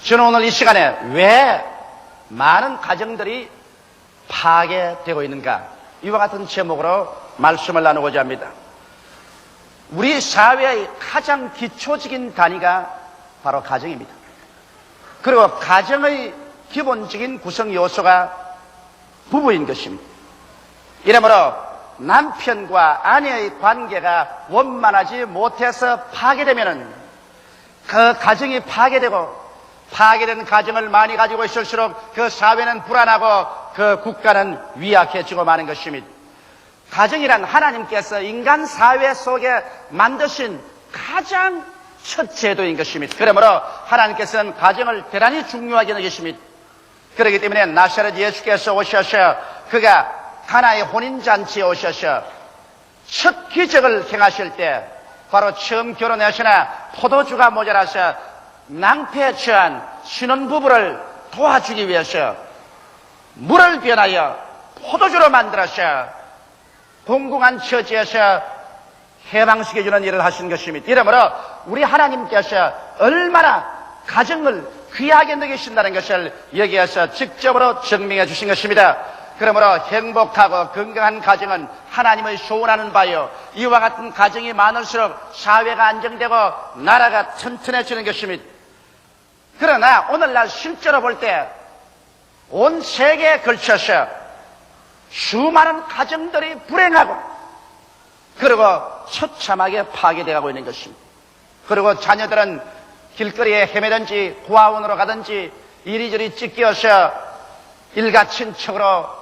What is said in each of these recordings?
저는 오늘 이 시간에 왜 많은 가정들이 파괴되고 있는가, 이와 같은 제목으로 말씀을 나누고자 합니다. 우리 사회의 가장 기초적인 단위가 바로 가정입니다. 그리고 가정의 기본적인 구성 요소가 부부인 것입니다. 이러므로 남편과 아내의 관계가 원만하지 못해서 파괴되면 그 가정이 파괴된 가정을 많이 가지고 있을수록 그 사회는 불안하고 그 국가는 위약해지고 마는 것입니다. 가정이란 하나님께서 인간 사회 속에 만드신 가장 첫 제도인 것입니다. 그러므로 하나님께서는 가정을 대단히 중요하게 여기십니다. 그렇기 때문에 나사렛 예수께서 오셔서 그가 가나의 혼인잔치에 오셔서 첫 기적을 행하실 때 바로 처음 결혼하시나 포도주가 모자라서 낭패에 처한 신혼부부를 도와주기 위해서 물을 변하여 포도주로 만들어서 공공한 처지에서 해방시켜주는 일을 하신 것입니다. 이러므로 우리 하나님께서 얼마나 가정을 귀하게 여기신다는 것을 여기에서 직접으로 증명해 주신 것입니다. 그러므로 행복하고 건강한 가정은 하나님의 소원하는 바요, 이와 같은 가정이 많을수록 사회가 안정되고 나라가 튼튼해지는 것입니다. 그러나 오늘날 실제로 볼 때 온 세계에 걸쳐서 수많은 가정들이 불행하고 그리고 처참하게 파괴되어가고 있는 것입니다. 그리고 자녀들은 길거리에 헤매든지 고아원으로 가든지 이리저리 찢겨서 일가친척으로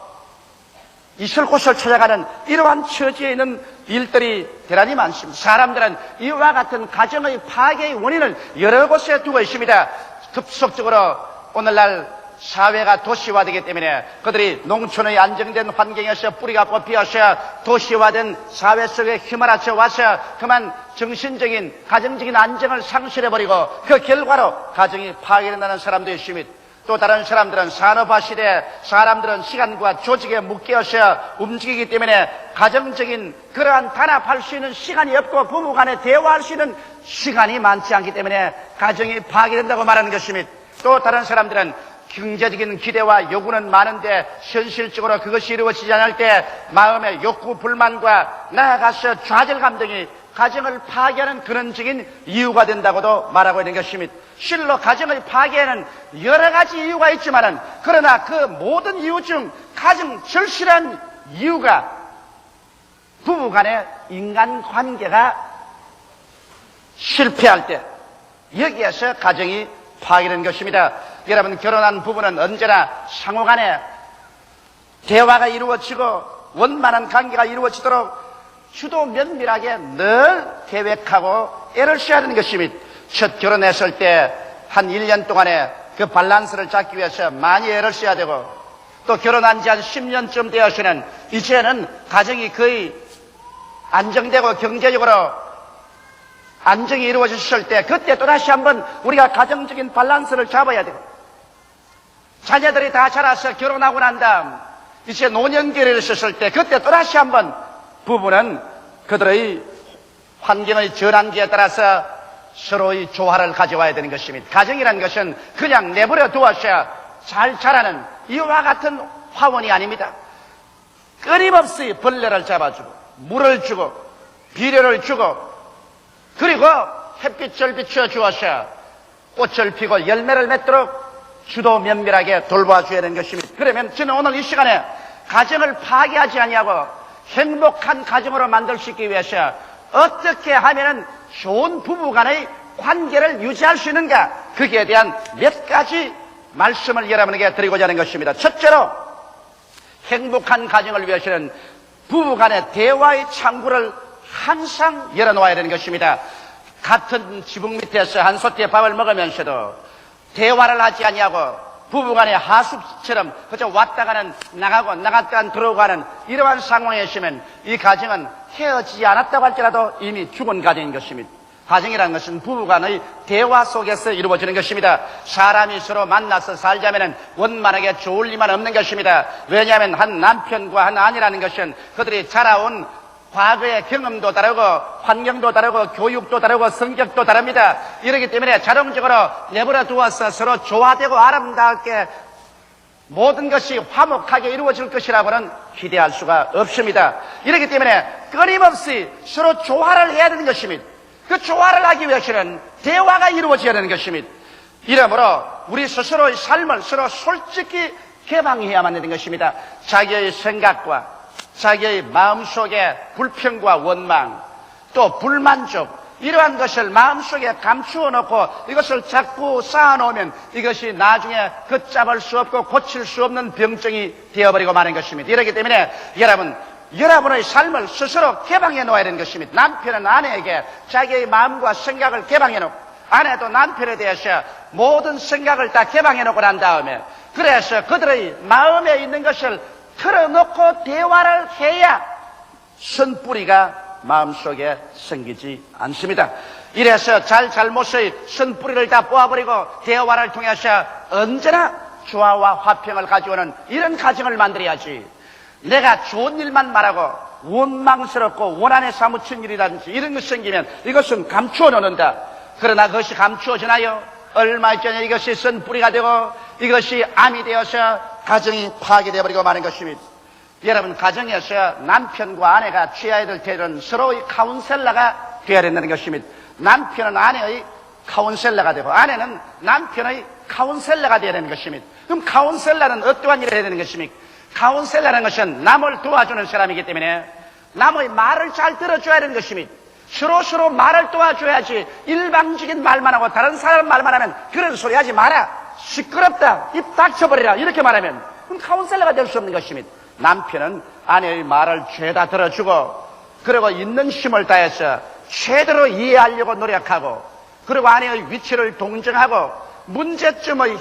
있을 곳을 찾아가는 이러한 처지에 있는 일들이 대단히 많습니다. 사람들은 이와 같은 가정의 파괴의 원인을 여러 곳에 두고 있습니다. 급속적으로 오늘날 사회가 도시화되기 때문에 그들이 농촌의 안정된 환경에서 뿌리가 뽑혀서 도시화된 사회 속에 휘말아쳐 와서 그만 정신적인 가정적인 안정을 상실해버리고 그 결과로 가정이 파괴된다는 사람도 있습니다. 또 다른 사람들은 산업화 시대에 사람들은 시간과 조직에 묶여서 움직이기 때문에 가정적인 그러한 단합할 수 있는 시간이 없고 부부 간에 대화할 수 있는 시간이 많지 않기 때문에 가정이 파괴된다고 말하는 것입니다. 또 다른 사람들은 경제적인 기대와 요구는 많은데 현실적으로 그것이 이루어지지 않을 때 마음의 욕구, 불만과 나아가서 좌절감 등이 가정을 파괴하는 근원적인 이유가 된다고도 말하고 있는 것입니다. 실로 가정의 파괴에는 여러 가지 이유가 있지만은 그러나 그 모든 이유 중 가장 절실한 이유가 부부 간의 인간관계가 실패할 때 여기에서 가정이 파괴되는 것입니다. 여러분, 결혼한 부부는 언제나 상호간에 대화가 이루어지고 원만한 관계가 이루어지도록 주도 면밀하게 늘 계획하고 애를 써야 하는 것입니다. 첫 결혼했을 때 한 1년 동안에 그 밸런스를 잡기 위해서 많이 애를 써야 되고 또 결혼한 지 한 10년쯤 되어서는 이제는 가정이 거의 안정되고 경제적으로 안정이 이루어졌을 때 그때 또다시 한번 우리가 가정적인 밸런스를 잡아야 되고 자녀들이 다 자라서 결혼하고 난 다음 이제 노년기를 있었을 때 그때 또다시 한번 부부는 그들의 환경의 전환기에 따라서 서로의 조화를 가져와야 되는 것입니다. 가정이라는 것은 그냥 내버려 두어서 잘 자라는 이와 같은 화원이 아닙니다. 끊임없이 벌레를 잡아주고 물을 주고 비료를 주고 그리고 햇빛을 비춰주어서 꽃을 피고 열매를 맺도록 주도 면밀하게 돌봐줘야 되는 것입니다. 그러면 저는 오늘 이 시간에 가정을 파괴하지 아니하고 행복한 가정으로 만들 수 있기 위해서 어떻게 하면 좋은 부부간의 관계를 유지할 수 있는가, 거기에 대한 몇 가지 말씀을 여러분에게 드리고자 하는 것입니다. 첫째로 행복한 가정을 위해서는 부부간의 대화의 창구를 항상 열어놓아야 되는 것입니다. 같은 지붕 밑에서 한 소띠의 밥을 먹으면서도 대화를 하지 아니하고 부부간의 하숙처럼 그저 왔다가는 나가고 나갔다가 들어오고 하는 이러한 상황에 있으면 이 가정은 헤어지지 않았다고 할지라도 이미 죽은 가정인 것입니다. 가정이라는 것은 부부간의 대화 속에서 이루어지는 것입니다. 사람이 서로 만나서 살자면 원만하게 좋을 리만 없는 것입니다. 왜냐하면 한 남편과 한 아내라는 것은 그들이 자라온 과거의 경험도 다르고 환경도 다르고 교육도 다르고 성격도 다릅니다. 이렇기 때문에 자동적으로 내버려 두어서 서로 조화되고 아름답게 모든 것이 화목하게 이루어질 것이라고는 기대할 수가 없습니다. 이렇기 때문에 끊임없이 서로 조화를 해야 되는 것입니다. 그 조화를 하기 위해서는 대화가 이루어져야 되는 것입니다. 이러므로 우리 스스로의 삶을 서로 솔직히 개방해야만 되는 것입니다. 자기의 생각과 자기의 마음속에 불평과 원망, 또 불만족, 이러한 것을 마음속에 감추어 놓고 이것을 자꾸 쌓아놓으면 이것이 나중에 걷잡을 수 없고 고칠 수 없는 병증이 되어버리고 마는 것입니다. 이렇기 때문에 여러분의 삶을 스스로 개방해 놓아야 되는 것입니다. 남편은 아내에게 자기의 마음과 생각을 개방해 놓고, 아내도 남편에 대해서 모든 생각을 다 개방해 놓고 난 다음에, 그래서 그들의 마음에 있는 것을 털어놓고 대화를 해야 선뿌리가 마음속에 생기지 않습니다. 이래서 잘못의 선뿌리를 다 뽑아버리고 대화를 통해서 언제나 조화와 화평을 가져오는 이런 가정을 만들어야지, 내가 좋은 일만 말하고 원망스럽고 원한에 사무친 일이라든지 이런 것이 생기면 이것은 감추어 놓는다. 그러나 그것이 감추어지나요? 얼마 전에 이것이 선뿌리가 되고 이것이 암이 되어서 가정이 파괴되어버리고 마는 것입니다. 여러분, 가정에서 남편과 아내가 취해야 될 때는 서로의 카운셀러가 되어야 된다는 것입니다. 남편은 아내의 카운셀러가 되고 아내는 남편의 카운셀러가 되어야 되는 것입니다. 그럼 카운셀러는 어떠한 일을 해야 되는 것입니까? 카운셀러라는 것은 남을 도와주는 사람이기 때문에 남의 말을 잘 들어줘야 되는 것입니다. 서로 말을 도와줘야지 일방적인 말만 하고 다른 사람 말만 하면 그런 소리 하지 마라, 시끄럽다, 입 닥쳐버리라 이렇게 말하면 그럼 카운셀러가 될 수 없는 것입니다. 남편은 아내의 말을 죄다 들어주고 그리고 있는 힘을 다해서 최대로 이해하려고 노력하고 그리고 아내의 위치를 동정하고 문제점을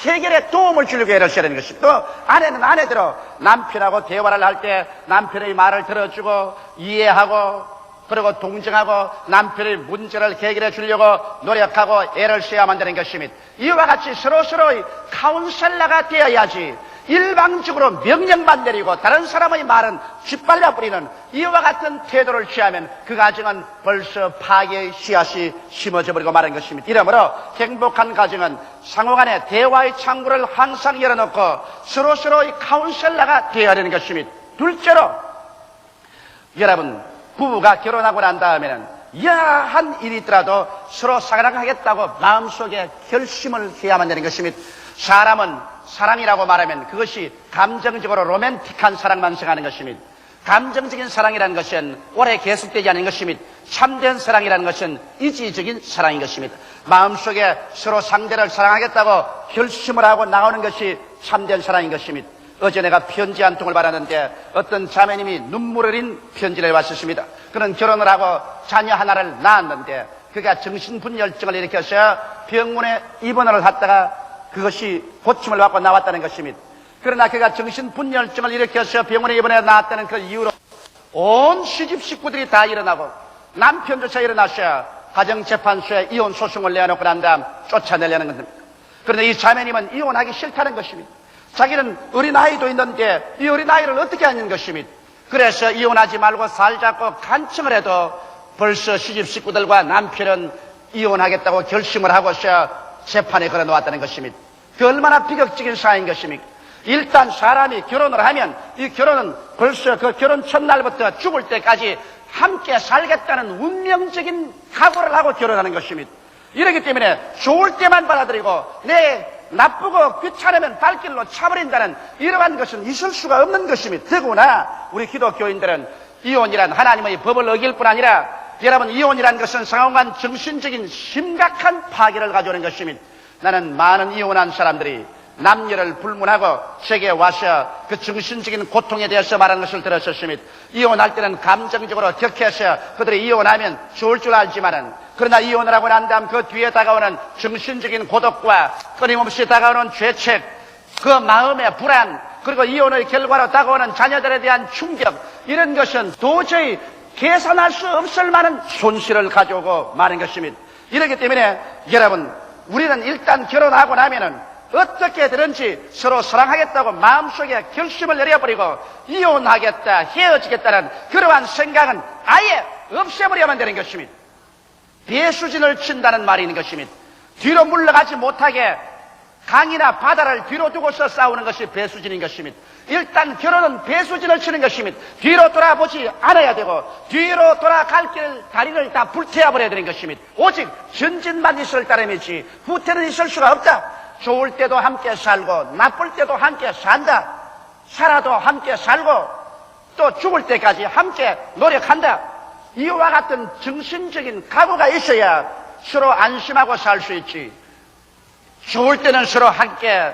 해결에 도움을 주려고 애를 써야 되는 것입니다. 또 아내는 아내대로 남편하고 대화를 할 때 남편의 말을 들어주고 이해하고 그리고 동정하고 남편의 문제를 해결해 주려고 노력하고 애를 써야만 되는 것입니다. 이와 같이 서로서로의 카운셀러가 되어야지 일방적으로 명령만 내리고 다른 사람의 말은 짓밟아 버리는 이와 같은 태도를 취하면 그 가정은 벌써 파괴의 씨앗이 심어져 버리고 마는 것입니다. 이러므로 행복한 가정은 상호간에 대화의 창구를 항상 열어놓고 서로서로의 카운셀러가 되어야 되는 것입니다. 둘째로, 여러분, 부부가 결혼하고 난 다음에는 야한 일이 있더라도 서로 사랑하겠다고 마음속에 결심을 해야만 되는 것입니다. 사람은 사랑이라고 말하면 그것이 감정적으로 로맨틱한 사랑만 생각하는 것입니다. 감정적인 사랑이라는 것은 오래 계속되지 않는 것입니다. 참된 사랑이라는 것은 이지적인 사랑인 것입니다. 마음속에 서로 상대를 사랑하겠다고 결심을 하고 나오는 것이 참된 사랑인 것입니다. 어제 내가 편지 한 통을 받았는데 어떤 자매님이 눈물을 흘린 편지를 왔었습니다. 그는 결혼을 하고 자녀 하나를 낳았는데 그가 정신분열증을 일으켜서 병원에 입원을 했다가 그것이 고침을 받고 나왔다는 것입니다. 그러나 그가 정신분열증을 일으켜서 병원에 입원해 나왔다는 그 이유로 온 시집 식구들이 다 일어나고 남편조차 일어나서 가정재판소에 이혼 소송을 내놓고 난 다음 쫓아내려는 겁니다. 그런데 이 자매님은 이혼하기 싫다는 것입니다. 자기는 어린아이도 있는데 이 어린아이를 어떻게 하는 것입니다. 그래서 이혼하지 말고 살자고 간청을 해도 벌써 시집 식구들과 남편은 이혼하겠다고 결심을 하고서 재판에 걸어놓았다는 것입니다. 그 얼마나 비극적인 사회인 것입니까? 일단 사람이 결혼을 하면 이 결혼은 벌써 그 결혼 첫날부터 죽을 때까지 함께 살겠다는 운명적인 각오를 하고 결혼하는 것입니다. 이렇기 때문에 좋을 때만 받아들이고 내 나쁘고 귀찮으면 발길로 차버린다는 이러한 것은 있을 수가 없는 것입니다. 더구나 우리 기독교인들은 이혼이란 하나님의 법을 어길 뿐 아니라 여러분, 이혼이란 것은 상호간 정신적인 심각한 파괴를 가져오는 것입니다. 나는 많은 이혼한 사람들이 남녀를 불문하고 제게 와서 그 정신적인 고통에 대해서 말하는 것을 들었었습니다. 이혼할 때는 감정적으로 격해서 그들이 이혼하면 좋을 줄 알지만은 그러나 이혼을 하고 난 다음 그 뒤에 다가오는 정신적인 고독과 끊임없이 다가오는 죄책, 그 마음의 불안, 그리고 이혼의 결과로 다가오는 자녀들에 대한 충격, 이런 것은 도저히 계산할 수 없을 만한 손실을 가져오고 마는 것입니다. 이렇기 때문에 여러분, 우리는 일단 결혼하고 나면은 어떻게 되든지 서로 사랑하겠다고 마음속에 결심을 내려버리고 이혼하겠다, 헤어지겠다는 그러한 생각은 아예 없애버려야만 되는 것입니다. 배수진을 친다는 말이 있는 것입니다. 뒤로 물러가지 못하게 강이나 바다를 뒤로 두고서 싸우는 것이 배수진인 것입니다. 일단 결혼은 배수진을 치는 것입니다. 뒤로 돌아보지 않아야 되고 뒤로 돌아갈 길 다리를 다 불태워버려야 되는 것입니다. 오직 전진만 있을 따름이지 후퇴는 있을 수가 없다. 좋을 때도 함께 살고 나쁠 때도 함께 산다. 살아도 함께 살고 또 죽을 때까지 함께 노력한다. 이와 같은 정신적인 각오가 있어야 서로 안심하고 살 수 있지. 좋을 때는 서로 함께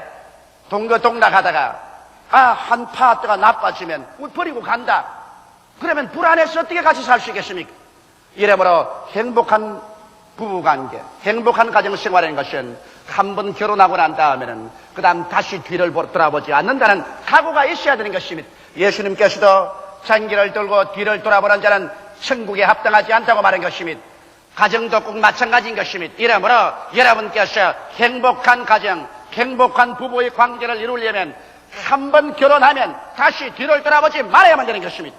동거동락하다가 한 파트가 나빠지면 버리고 간다. 그러면 불안해서 어떻게 같이 살 수 있겠습니까? 이러므로 행복한 부부관계, 행복한 가정생활인 것은 한 번 결혼하고 난 다음에는 그 다음 다시 뒤를 돌아보지 않는다는 각오가 있어야 되는 것입니다. 예수님께서도 잔기를 들고 뒤를 돌아보는 자는 천국에 합당하지 않다고 말한 것입니다. 가정도 꼭 마찬가지인 것입니다. 이러므로 여러분께서 행복한 가정, 행복한 부부의 관계를 이루려면 한 번 결혼하면 다시 뒤를 돌아보지 말아야만 되는 것입니다.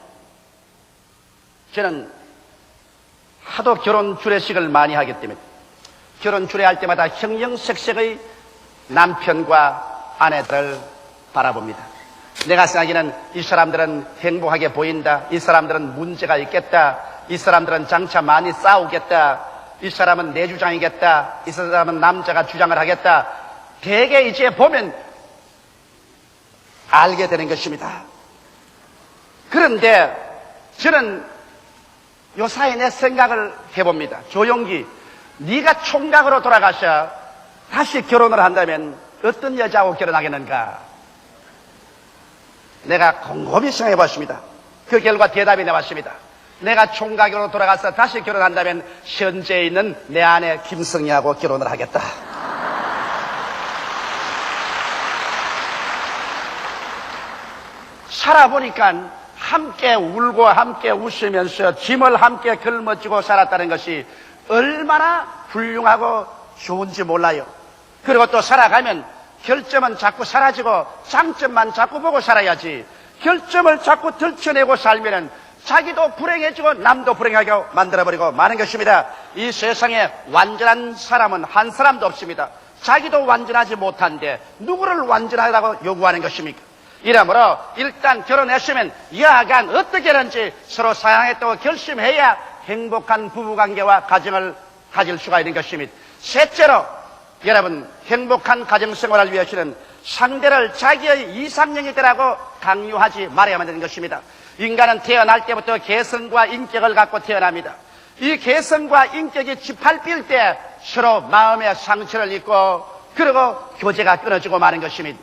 저는 하도 결혼 주례식을 많이 하기 때문에 결혼 주례할 때마다 형형색색의 남편과 아내들을 바라봅니다. 내가 생각하기에는 이 사람들은 행복하게 보인다. 이 사람들은 문제가 있겠다. 이 사람들은 장차 많이 싸우겠다. 이 사람은 내 주장이겠다. 이 사람은 남자가 주장을 하겠다. 대개 이제 보면 알게 되는 것입니다. 그런데 저는 요사이 내 생각을 해봅니다. 조용기, 네가 총각으로 돌아가셔 다시 결혼을 한다면 어떤 여자하고 결혼하겠는가? 내가 곰곰이 생각해 봤습니다. 그 결과 대답이 나왔습니다. 내가 총각으로 돌아가서 다시 결혼한다면 현재에 있는 내 아내 김성희하고 결혼을 하겠다. 살아보니까 함께 울고 함께 웃으면서 짐을 함께 걸머쥐고 살았다는 것이 얼마나 훌륭하고 좋은지 몰라요. 그리고 또 살아가면 결점은 자꾸 사라지고 장점만 자꾸 보고 살아야지, 결점을 자꾸 들춰내고 살면은 자기도 불행해지고 남도 불행하게 만들어버리고 마는 것입니다. 이 세상에 완전한 사람은 한 사람도 없습니다. 자기도 완전하지 못한데 누구를 완전하다고 요구하는 것입니까? 이러므로 일단 결혼했으면 여하간 어떻게든지 서로 사랑했다고 결심해야 행복한 부부관계와 가정을 가질 수가 있는 것입니다. 셋째로 여러분, 행복한 가정생활을 위해서는 상대를 자기의 이상형이 되라고 강요하지 말아야만 되는 것입니다. 인간은 태어날 때부터 개성과 인격을 갖고 태어납니다. 이 개성과 인격이 짓밟힐 때 서로 마음의 상처를 입고 그리고 교제가 끊어지고 마는 것입니다.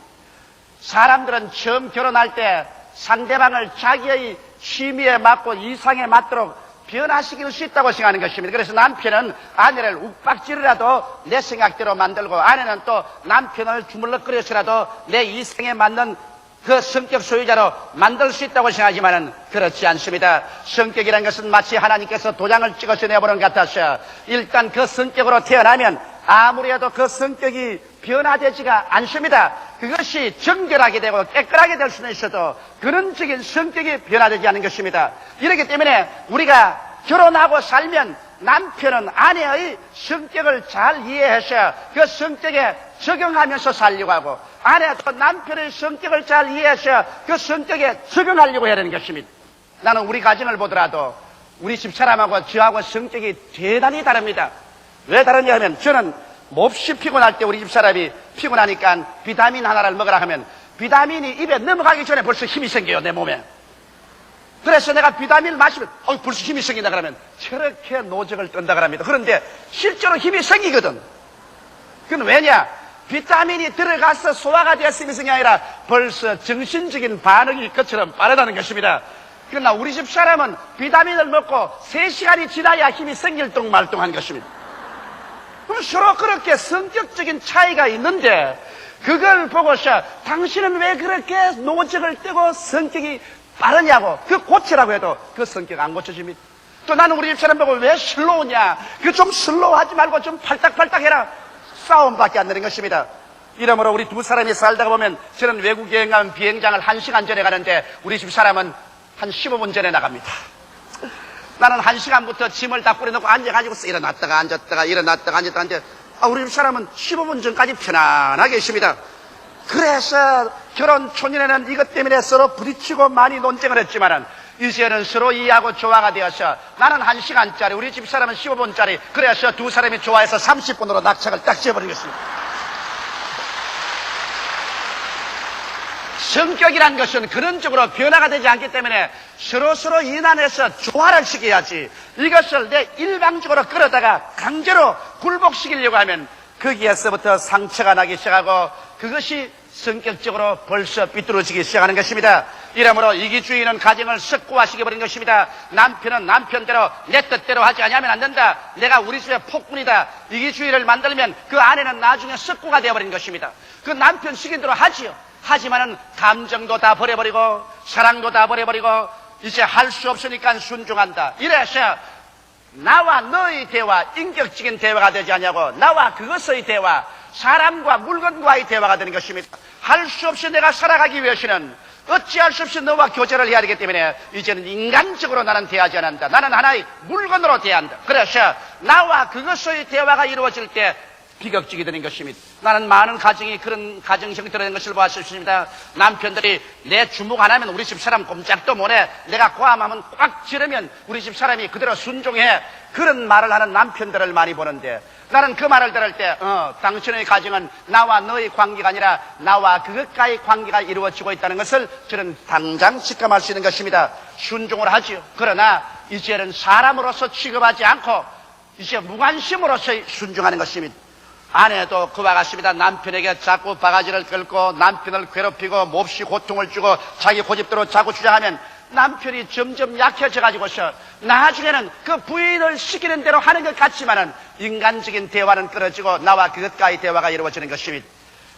사람들은 처음 결혼할 때 상대방을 자기의 취미에 맞고 이상에 맞도록 변화시킬 수 있다고 생각하는 것입니다. 그래서 남편은 아내를 욱박지르라도 내 생각대로 만들고 아내는 또 남편을 주물럭거려서라도 내 이성에 맞는 그 성격 소유자로 만들 수 있다고 생각하지만은 그렇지 않습니다. 성격이라는 것은 마치 하나님께서 도장을 찍어서 내보는 것 같아서 일단 그 성격으로 태어나면 아무리 해도 그 성격이 변화되지가 않습니다. 그것이 정결하게 되고 깨끗하게 될 수는 있어도 근원적인 성격이 변화되지 않는 것입니다. 이렇기 때문에 우리가 결혼하고 살면 남편은 아내의 성격을 잘 이해해서 그 성격에 적용하면서 살려고 하고 아내도 남편의 성격을 잘 이해해서 그 성격에 적용하려고 해야 되는 것입니다. 나는 우리 가정을 보더라도 우리 집사람하고 저하고 성격이 대단히 다릅니다. 왜 다르냐 하면 저는 몹시 피곤할 때 우리 집사람이 피곤하니까 비타민 하나를 먹으라 하면 비타민이 입에 넘어가기 전에 벌써 힘이 생겨요, 내 몸에. 그래서 내가 비타민을 마시면 벌써 힘이 생긴다 그러면 저렇게 노적을 뜬다 그럽니다. 그런데 실제로 힘이 생기거든. 그건 왜냐? 비타민이 들어가서 소화가 되었음이 생이 아니라 벌써 정신적인 반응이 그것처럼 빠르다는 것입니다. 그러나 우리 집 사람은 비타민을 먹고 3시간이 지나야 힘이 생길 똥말똥한 것입니다. 그럼 서로 그렇게 성격적인 차이가 있는데 그걸 보고서 당신은 왜 그렇게 노적을 떼고 성격이 빠르냐고 그 고치라고 해도 그 성격 안 고쳐집니다. 또 나는 우리 집사람 보고 왜 슬로우냐, 그 좀 슬로우하지 말고 좀 팔딱팔딱 해라, 싸움밖에 안 되는 것입니다. 이러므로 우리 두 사람이 살다가 보면 저는 외국 여행 가면 비행장을 1시간 전에 가는데 우리 집 사람은 한 15분 전에 나갑니다. 나는 1시간부터 짐을 다 뿌려놓고 앉아가지고 일어났다가 앉았다가 일어났다가 앉았다가 우리 집 사람은 15분 전까지 편안하게 있습니다. 그래서 결혼 초년에는 이것 때문에 서로 부딪히고 많이 논쟁을 했지만은 이제는 서로 이해하고 조화가 되어서 나는 1시간짜리 우리 집 사람은 15분짜리 그래서 두 사람이 좋아해서 30분으로 낙착을 딱 지어버리겠습니다. 성격이란 것은 그런 쪽으로 변화가 되지 않기 때문에 서로 인한해서 조화를 시켜야지 이것을 내 일방적으로 끌어다가 강제로 굴복시키려고 하면 거기에서부터 상처가 나기 시작하고 그것이 성격적으로 벌써 삐뚤어지기 시작하는 것입니다. 이러므로 이기주의는 가정을 석고화시켜버린 것입니다. 남편은 남편대로 내 뜻대로 하지 않으면 안 된다. 내가 우리 집의 폭군이다. 이기주의를 만들면 그 아내는 나중에 석고가 되어버린 것입니다. 그 남편 시킨 대로 하지요. 하지만은 감정도 다 버려버리고 사랑도 다 버려버리고 이제 할 수 없으니까 순종한다. 이래서 나와 너의 대화, 인격적인 대화가 되지 않냐고 나와 그것의 대화, 사람과 물건과의 대화가 되는 것입니다. 할 수 없이 내가 살아가기 위해서는 어찌할 수 없이 너와 교제를 해야 되기 때문에 이제는 인간적으로 나는 대하지 않는다. 나는 하나의 물건으로 대한다. 그래서 나와 그것의 대화가 이루어질 때 비극적이 되는 것입니다. 나는 많은 가정이 그런 가정 형태로 된 것을 보았습니다. 남편들이 내 주목 안 하면 우리 집 사람 꼼짝도 못해. 내가 고함하면 꽉 지르면 우리 집 사람이 그대로 순종해. 그런 말을 하는 남편들을 많이 보는데 나는 그 말을 들을 때 당신의 가정은 나와 너의 관계가 아니라 나와 그것과의 관계가 이루어지고 있다는 것을 저는 당장 직감할 수 있는 것입니다. 순종을 하지요. 그러나 이제는 사람으로서 취급하지 않고 이제 무관심으로서 순종하는 것입니다. 아내도 그와 같습니다. 남편에게 자꾸 바가지를 끌고 남편을 괴롭히고 몹시 고통을 주고 자기 고집대로 자꾸 주장하면 남편이 점점 약해져 가지고서 나중에는 그 부인을 시키는 대로 하는 것 같지만은 인간적인 대화는 끊어지고 나와 그것과의 대화가 이루어지는 것입니다.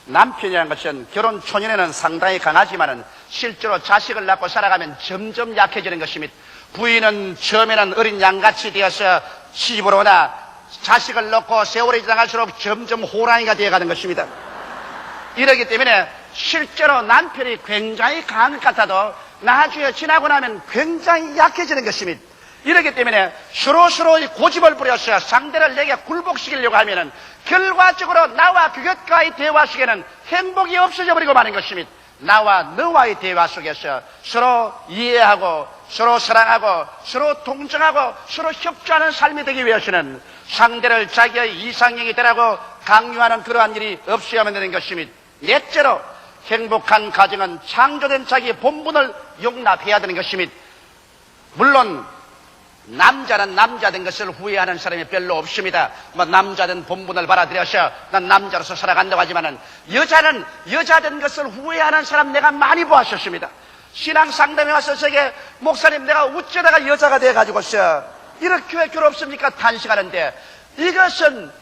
남편이라는 것은 결혼 초년에는 상당히 강하지만은 실제로 자식을 낳고 살아가면 점점 약해지는 것입니다. 부인은 처음에는 어린 양같이 되어서 시집으로 오나 자식을 낳고 세월이 지나갈수록 점점 호랑이가 되어가는 것입니다. 이러기 때문에 실제로 남편이 굉장히 강한 것 같아도 나중에 지나고 나면 굉장히 약해지는 것입니다. 이러기 때문에 서로서로의 고집을 부려서 상대를 내게 굴복시키려고 하면은 결과적으로 나와 그것과의 대화 속에는 행복이 없어져 버리고 마는 것입니다. 나와 너와의 대화 속에서 서로 이해하고 서로 사랑하고 서로 동정하고 서로 협조하는 삶이 되기 위해서는 상대를 자기의 이상형이 되라고 강요하는 그러한 일이 없어야만 되는 것입니다. 넷째로 행복한 가정은 창조된 자기의 본분을 용납해야 되는 것입니다. 물론 남자는 남자된 것을 후회하는 사람이 별로 없습니다. 남자된 본분을 받아들여서 난 남자로서 살아간다고 하지만은 여자는 여자된 것을 후회하는 사람 내가 많이 보았었습니다. 신앙 상담에 와서 저게 목사님 내가 어쩌다가 여자가 돼가지고서 이렇게 왜 괴롭습니까? 탄식하는데 이것은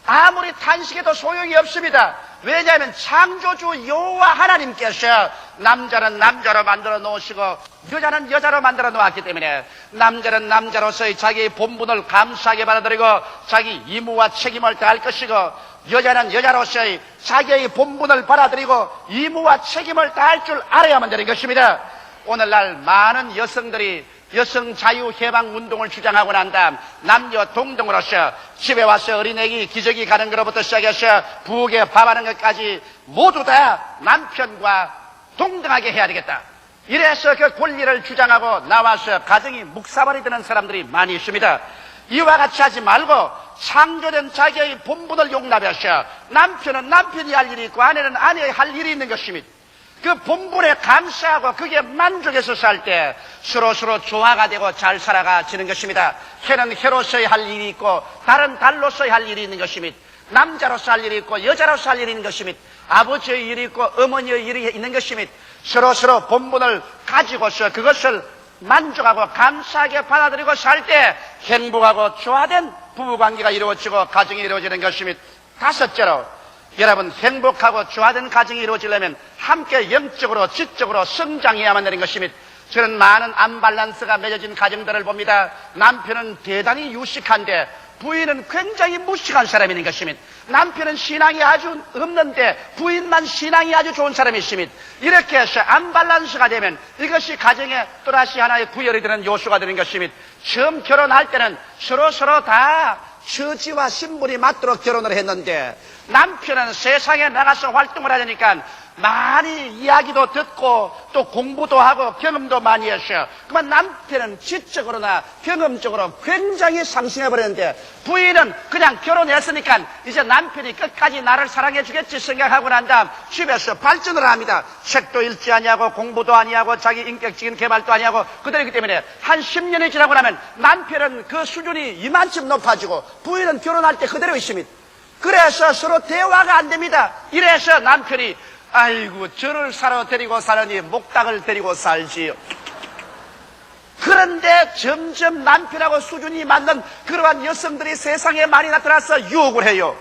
아무리 탄식해도 소용이 없습니다. 왜냐하면 창조주 여호와 하나님께서 남자는 남자로 만들어 놓으시고 여자는 여자로 만들어 놓았기 때문에 남자는 남자로서의 자기의 본분을 감사하게 받아들이고 자기 임무와 책임을 다할 것이고 여자는 여자로서의 자기의 본분을 받아들이고 임무와 책임을 다할 줄 알아야만 되는 것입니다. 오늘날 많은 여성들이 여성 자유해방 운동을 주장하고 난 다음 남녀 동등으로서 집에 와서 어린애기 기저귀 가는 것부터 시작해서 부엌에 밥하는 것까지 모두 다 남편과 동등하게 해야 되겠다. 이래서 그 권리를 주장하고 나와서 가정이 묵사발이 되는 사람들이 많이 있습니다. 이와 같이 하지 말고 창조된 자기의 본분을 용납해서 남편은 남편이 할 일이 있고 아내는 아내의 할 일이 있는 것입니다. 그 본분에 감사하고 그게 만족해서 살 때 서로 조화가 되고 잘 살아가지는 것입니다. 해는 해로서의 할 일이 있고 달은 달로서의 할 일이 있는 것입니다. 남자로서 할 일이 있고 여자로서 할 일이 있는 것입니다. 아버지의 일이 있고 어머니의 일이 있는 것입니다. 서로 본분을 가지고서 그것을 만족하고 감사하게 받아들이고 살 때 행복하고 조화된 부부관계가 이루어지고 가정이 이루어지는 것입니다. 다섯째로 여러분 행복하고 조화된 가정이 이루어지려면 함께 영적으로 지적으로 성장해야만 되는 것입니다. 저는 많은 안밸런스가 맺어진 가정들을 봅니다. 남편은 대단히 유식한데 부인은 굉장히 무식한 사람인 것입니다. 남편은 신앙이 아주 없는데 부인만 신앙이 아주 좋은 사람이십니다. 이렇게 해서 안밸런스가 되면 이것이 가정에 또다시 하나의 구열이 되는 요소가 되는 것입니다. 처음 결혼할 때는 서로 다 처지와 신분이 맞도록 결혼을 했는데 남편은 세상에 나가서 활동을 하려니까 많이 이야기도 듣고 또 공부도 하고 경험도 많이 했어요. 그러면 남편은 지적으로나 경험적으로 굉장히 상승해버렸는데 부인은 그냥 결혼했으니까 이제 남편이 끝까지 나를 사랑해 주겠지 생각하고 난 다음 집에서 발전을 합니다. 책도 읽지 아니하고 공부도 아니하고 자기 인격적인 개발도 아니하고 그들이기 때문에 한 10년이 지나고 나면 남편은 그 수준이 이만큼 높아지고 부인은 결혼할 때 그대로 있습니다. 그래서 서로 대화가 안 됩니다. 이래서 남편이 아이고 저를 사러 데리고 사느니 목닭을 데리고 살지요. 그런데 점점 남편하고 수준이 맞는 그러한 여성들이 세상에 많이 나타나서 유혹을 해요.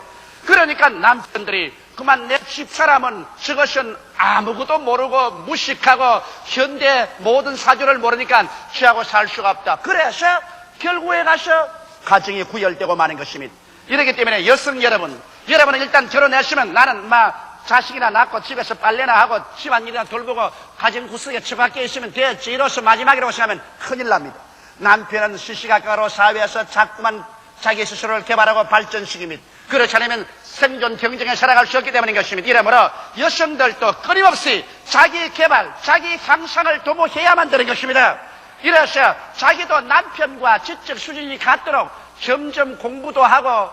그러니까 남편들이 그만 내 집사람은 저것은 아무것도 모르고 무식하고 현대 모든 사주를 모르니까 지하고 살 수가 없다. 그래서 결국에 가서 가정이 구열되고 마는 것입니다. 이렇기 때문에 여성 여러분은 일단 결혼했으면 나는 자식이나 낳고 집에서 빨래나 하고 집안일이나 돌보고 가정 구석에 처박혀 있으면 됐지. 이로써 마지막이라고 생각하면 큰일 납니다. 남편은 시시각각으로 사회에서 자꾸만 자기 스스로를 개발하고 발전시킵니다. 그렇지 않으면 생존 경쟁에 살아갈 수 없기 때문인 것입니다. 이러므로 여성들도 끊임없이 자기 개발, 자기 향상을 도모해야만 되는 것입니다. 이래서 자기도 남편과 지적 수준이 같도록 점점 공부도 하고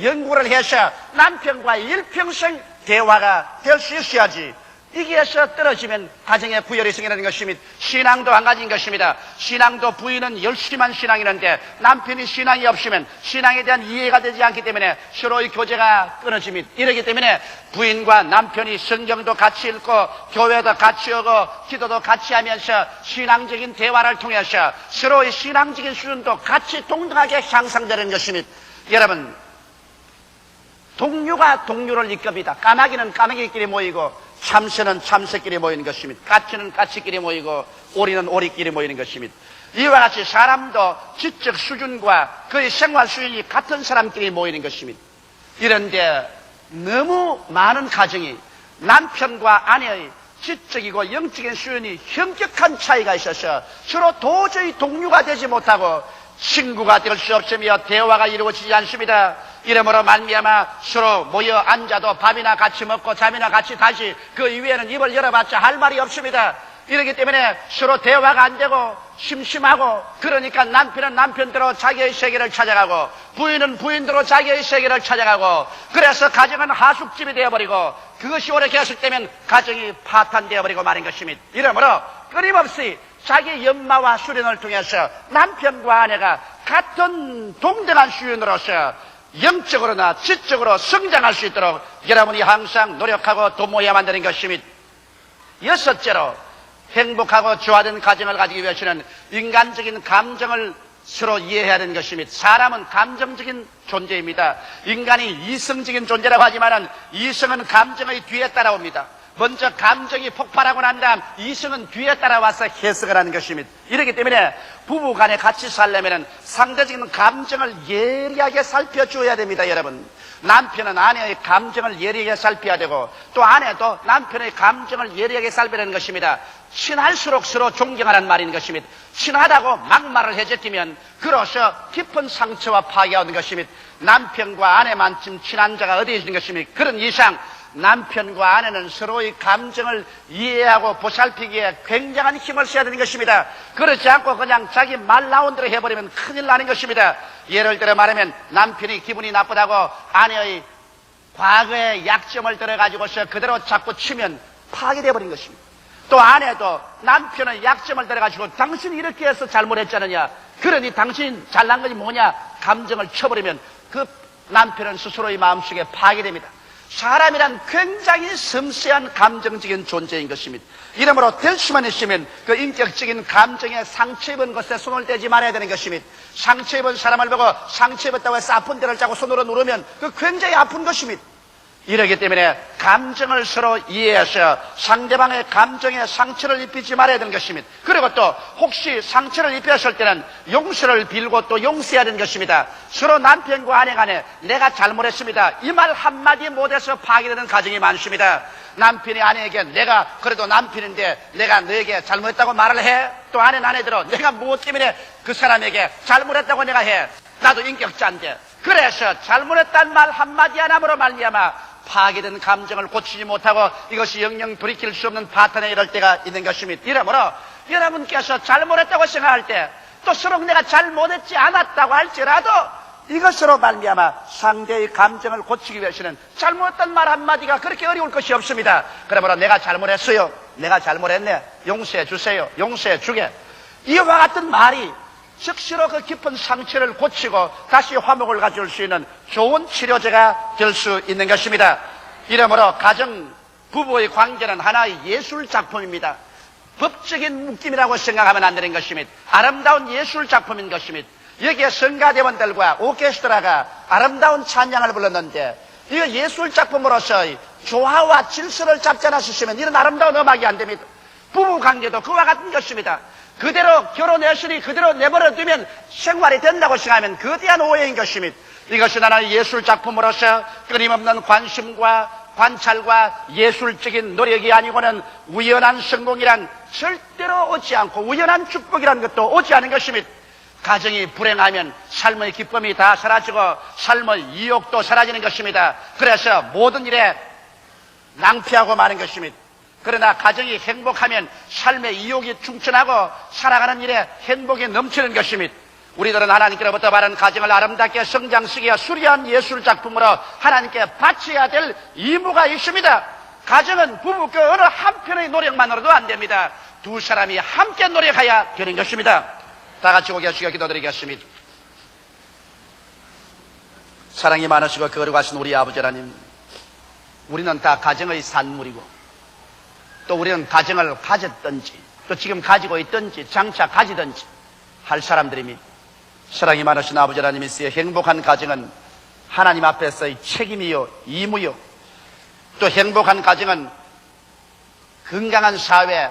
연구를 해서 남편과 일평생 대화가 될 수 있어야지. 이게서 떨어지면 가정의 구열이 생기는 것입니다. 신앙도 한 가지인 것입니다. 신앙도 부인은 열심한 신앙이는데 남편이 신앙이 없으면 신앙에 대한 이해가 되지 않기 때문에 서로의 교제가 끊어집니다. 이러기 때문에 부인과 남편이 성경도 같이 읽고 교회도 같이 오고 기도도 같이 하면서 신앙적인 대화를 통해서 서로의 신앙적인 수준도 같이 동등하게 향상되는 것입니다. 여러분, 동류가 동류를 이끕니다. 까마귀는 까마귀끼리 모이고 참새는 참새끼리 모이는 것입니다. 까치는 까치끼리 모이고 오리는 오리끼리 모이는 것입니다. 이와 같이 사람도 지적 수준과 그의 생활 수준이 같은 사람끼리 모이는 것입니다. 이런데 너무 많은 가정이 남편과 아내의 지적이고 영적인 수준이 현격한 차이가 있어서 서로 도저히 동류가 되지 못하고 친구가 될 수 없으며 대화가 이루어지지 않습니다. 이러므로 말미암아 서로 모여 앉아도 밥이나 같이 먹고 잠이나 같이 다시 그 이외에는 입을 열어봤자 할 말이 없습니다. 이렇기 때문에 서로 대화가 안 되고 심심하고 그러니까 남편은 남편대로 자기의 세계를 찾아가고 부인은 부인대로 자기의 세계를 찾아가고 그래서 가정은 하숙집이 되어버리고 그것이 오래 계속되면 가정이 파탄되어버리고 마는 것입니다. 이러므로 끊임없이 자기 연마와 수련을 통해서 남편과 아내가 같은 동등한 수준으로서 영적으로나 지적으로 성장할 수 있도록 여러분이 항상 노력하고 도모해야만 되는 것입니다. 여섯째로 행복하고 조화된 가정을 가지기 위해서는 인간적인 감정을 서로 이해해야 되는 것입니다. 사람은 감정적인 존재입니다. 인간이 이성적인 존재라고 하지만 이성은 감정의 뒤에 따라옵니다. 먼저 감정이 폭발하고 난 다음 이성은 뒤에 따라와서 해석을 하는 것입니다. 이렇기 때문에 부부간에 같이 살려면 상대적인 감정을 예리하게 살펴줘야 됩니다. 여러분, 남편은 아내의 감정을 예리하게 살펴야 되고 또 아내도 남편의 감정을 예리하게 살펴야 되는 것입니다. 친할수록 서로 존경하라는 말인 것입니다. 친하다고 막말을 해제끼면 그로서 깊은 상처와 파괴가 오는 것입니다. 남편과 아내만큼 친한 자가 어디에 있는 것입니까? 그런 이상 남편과 아내는 서로의 감정을 이해하고 보살피기에 굉장한 힘을 써야 되는 것입니다. 그렇지 않고 그냥 자기 말 나온 대로 해버리면 큰일 나는 것입니다. 예를 들어 말하면 남편이 기분이 나쁘다고 아내의 과거의 약점을 들어가지고서 그대로 자꾸 치면 파괴되어버린 것입니다. 또 아내도 남편의 약점을 들어가지고 당신이 이렇게 해서 잘못했잖느냐, 그러니 당신이 잘난 것이 뭐냐 감정을 쳐버리면 그 남편은 스스로의 마음속에 파괴됩니다. 사람이란 굉장히 섬세한 감정적인 존재인 것입니다. 이러므로 될 수만 있으면 그 인격적인 감정에 상처 입은 것에 손을 떼지 말아야 되는 것입니다. 상처 입은 사람을 보고 상처 입었다고 해서 아픈 데를 자고 손으로 누르면 그 굉장히 아픈 것입니다. 이러기 때문에 감정을 서로 이해해서 상대방의 감정에 상처를 입히지 말아야 되는 것입니다. 그리고 또 혹시 상처를 입혔을 때는 용서를 빌고 또 용서해야 되는 것입니다. 서로 남편과 아내 간에 내가 잘못했습니다, 이 말 한마디 못해서 파괴되는 가정이 많습니다. 남편이 아내에게 내가 그래도 남편인데 내가 너에게 잘못했다고 말을 해. 또 아내는 아내대로 내가 무엇 때문에 그 사람에게 잘못했다고 내가 해. 나도 인격자인데. 그래서 잘못했다는 말 한마디 하나로 말미암아 파괴된 감정을 고치지 못하고 이것이 영영 돌이킬 수 없는 파탄에 이를 때가 있는 것입니다. 이러므로 여러분께서 잘못했다고 생각할 때 또 서로 내가 잘못했지 않았다고 할지라도 이것으로 말미암아 상대의 감정을 고치기 위해서는 잘못했다는 말 한마디가 그렇게 어려울 것이 없습니다. 그러므로 내가 잘못했어요, 내가 잘못했네, 용서해 주세요, 용서해 주게, 이와 같은 말이 즉시로 그 깊은 상처를 고치고 다시 화목을 가져올 수 있는 좋은 치료제가 될 수 있는 것입니다. 이러므로 가정 부부의 관계는 하나의 예술 작품입니다. 법적인 묶임이라고 생각하면 안 되는 것입니다. 아름다운 예술 작품인 것입니다. 여기에 성가대원들과 오케스트라가 아름다운 찬양을 불렀는데 이거 예술 작품으로서의 조화와 질서를 잡지 않았으면 이런 아름다운 음악이 안 됩니다. 부부 관계도 그와 같은 것입니다. 그대로 결혼했으니 그대로 내버려 두면 생활이 된다고 생각하면 거대한 오해인 것입니다. 이것은 하나의 예술 작품으로서 끊임없는 관심과 관찰과 예술적인 노력이 아니고는 우연한 성공이란 절대로 오지 않고 우연한 축복이라는 것도 오지 않은 것입니다. 가정이 불행하면 삶의 기쁨이 다 사라지고 삶의 이욕도 사라지는 것입니다. 그래서 모든 일에 낭피하고 마는 것입니다. 그러나 가정이 행복하면 삶의 이욕이 충천하고 살아가는 일에 행복이 넘치는 것입니다. 우리들은 하나님께로부터 받은 가정을 아름답게 성장시키어 수려한 예술 작품으로 하나님께 바쳐야 될 의무가 있습니다. 가정은 부부 그 어느 한편의 노력만으로도 안 됩니다. 두 사람이 함께 노력해야 되는 것입니다. 다 같이 고개 숙여 기도드리겠습니다. 사랑이 많으시고 거룩하신 우리 아버지 하나님, 우리는 다 가정의 산물이고 또 우리는 가정을 가졌든지 또 지금 가지고 있든지 장차 가지든지 할 사람들이니 사랑이 많으신 아버지 하나님이시여, 행복한 가정은 하나님 앞에서의 책임이요 의무요, 또 행복한 가정은 건강한 사회,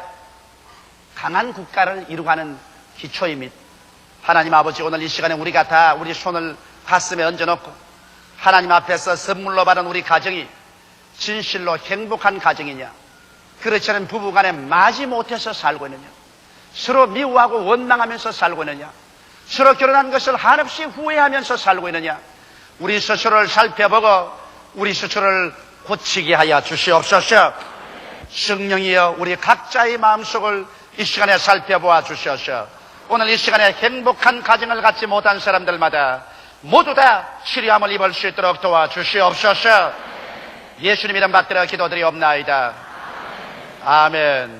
강한 국가를 이루가는 기초입니다. 하나님 아버지, 오늘 이 시간에 우리가 다 우리 손을 가슴에 얹어놓고 하나님 앞에서 선물로 받은 우리 가정이 진실로 행복한 가정이냐, 그렇지 않은 부부간에 마지못해서 살고 있느냐, 서로 미워하고 원망하면서 살고 있느냐, 서로 결혼한 것을 한없이 후회하면서 살고 있느냐, 우리 스스로를 살펴보고 우리 스스로를 고치게 하여 주시옵소서. 성령이여, 우리 각자의 마음속을 이 시간에 살펴보아 주시옵소서. 오늘 이 시간에 행복한 가정을 갖지 못한 사람들마다 모두 다 치료함을 입을 수 있도록 도와주시옵소서. 예수님 이름 받들어 기도드리옵나이다. 아멘.